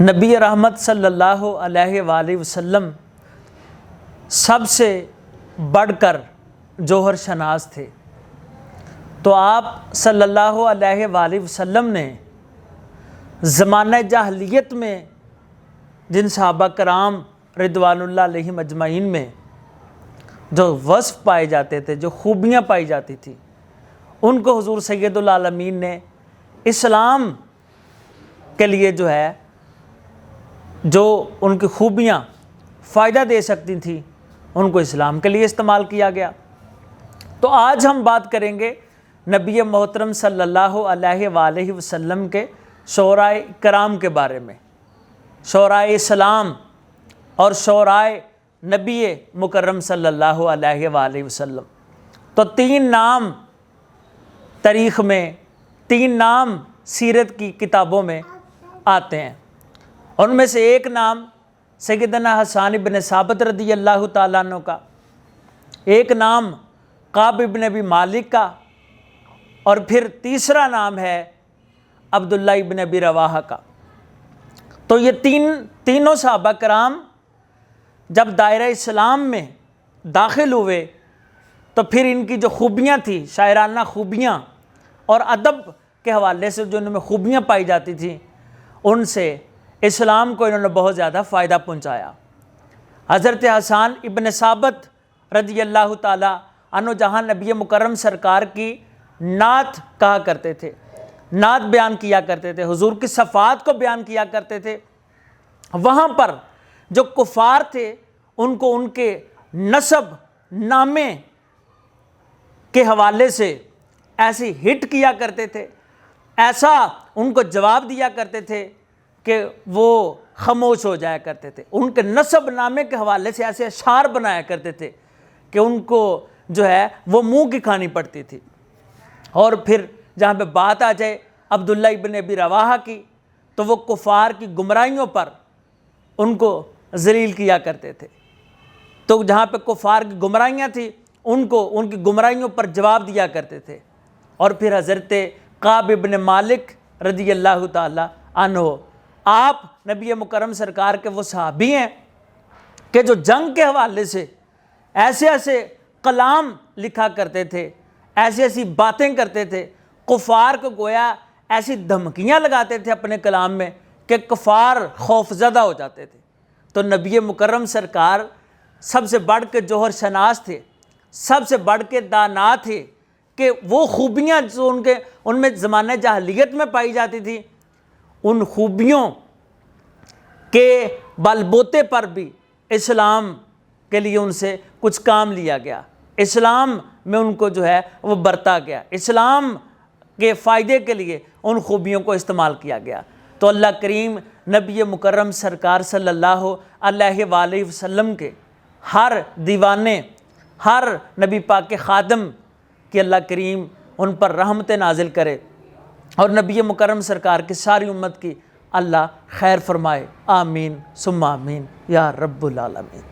نبی رحمت صلی اللہ علیہ وآلہ وسلم سب سے بڑھ کر جوہر شناس تھے، تو آپ صلی اللہ علیہ وآلہ وسلم نے زمانہ جاہلیت میں جن صحابہ کرام رضوان اللہ علیہم اجمعین میں جو وصف پائے جاتے تھے، جو خوبیاں پائی جاتی تھی، ان کو حضور سید العالمین نے اسلام کے لیے جو ہے جو ان کی خوبیاں فائدہ دے سکتی تھیں ان کو اسلام کے لیے استعمال کیا گیا۔ تو آج ہم بات کریں گے نبی محترم صلی اللہ علیہ وآلہ وسلم کے شعراء کرام کے بارے میں، شعراء اسلام اور شعراء نبی مکرم صلی اللہ علیہ وآلہ وسلم۔ تو 3 نام تاریخ میں، 3 نام سیرت کی کتابوں میں آتے ہیں۔ ان میں سے ایک نام سیدنا حسان ابن ثابت رضی اللہ تعالیٰ عنہ کا، ایک نام کعب ابن ابی مالک کا، اور پھر تیسرا نام ہے عبداللہ ابن ابی رواحہ کا۔ تو یہ تینوں صحابہ کرام جب دائرہ اسلام میں داخل ہوئے تو پھر ان کی جو خوبیاں تھیں، شاعرانہ خوبیاں اور ادب کے حوالے سے جو ان میں خوبیاں پائی جاتی تھیں، ان سے اسلام کو انہوں نے بہت زیادہ فائدہ پہنچایا۔ حضرت حسان ابن ثابت رضی اللہ تعالیٰ عنہ جہاں نبی مکرم سرکار کی نعت کہا کرتے تھے، نعت بیان کیا کرتے تھے، حضور کی صفات کو بیان کیا کرتے تھے، وہاں پر جو کفار تھے ان کو ان کے نسب نامے کے حوالے سے ایسی ہٹ کیا کرتے تھے، ایسا ان کو جواب دیا کرتے تھے کہ وہ خاموش ہو جایا کرتے تھے۔ ان کے نسب نامے کے حوالے سے ایسے اشعار بنایا کرتے تھے کہ ان کو جو ہے وہ منہ کی کھانی پڑتی تھی۔ اور پھر جہاں پہ بات آ جائے عبداللہ ابن ابی رواحہ کی، تو وہ کفار کی گمراہیوں پر ان کو ذلیل کیا کرتے تھے۔ تو جہاں پہ کفار کی گمراہیاں تھیں ان کو ان کی گمراہیوں پر جواب دیا کرتے تھے۔ اور پھر حضرت کعب ابن مالک رضی اللہ تعالی عنہ، آپ نبی مکرم سرکار کے وہ صحابی ہیں کہ جو جنگ کے حوالے سے ایسے ایسے کلام لکھا کرتے تھے، ایسی ایسی باتیں کرتے تھے، کفار کو گویا ایسی دھمکیاں لگاتے تھے اپنے کلام میں کہ کفار خوف زدہ ہو جاتے تھے۔ تو نبی مکرم سرکار سب سے بڑھ کے جوہر شناس تھے، سب سے بڑھ کے دانا تھے کہ وہ خوبیاں جو ان میں زمانہ جاہلیت میں پائی جاتی تھی، ان خوبیوں کے بل بوتے پر بھی اسلام کے لیے ان سے کچھ کام لیا گیا، اسلام میں ان کو جو ہے وہ برتا گیا، اسلام کے فائدے کے لیے ان خوبیوں کو استعمال کیا گیا۔ تو اللہ کریم نبی مکرم سرکار صلی اللہ علیہ وآلہ وسلم کے ہر دیوانے، ہر نبی پاک کے خادم کی اللہ کریم ان پر رحمت نازل کرے، اور نبی مکرم سرکار کی ساری امت کی اللہ خیر فرمائے، آمین ثم آمین یا رب العالمین۔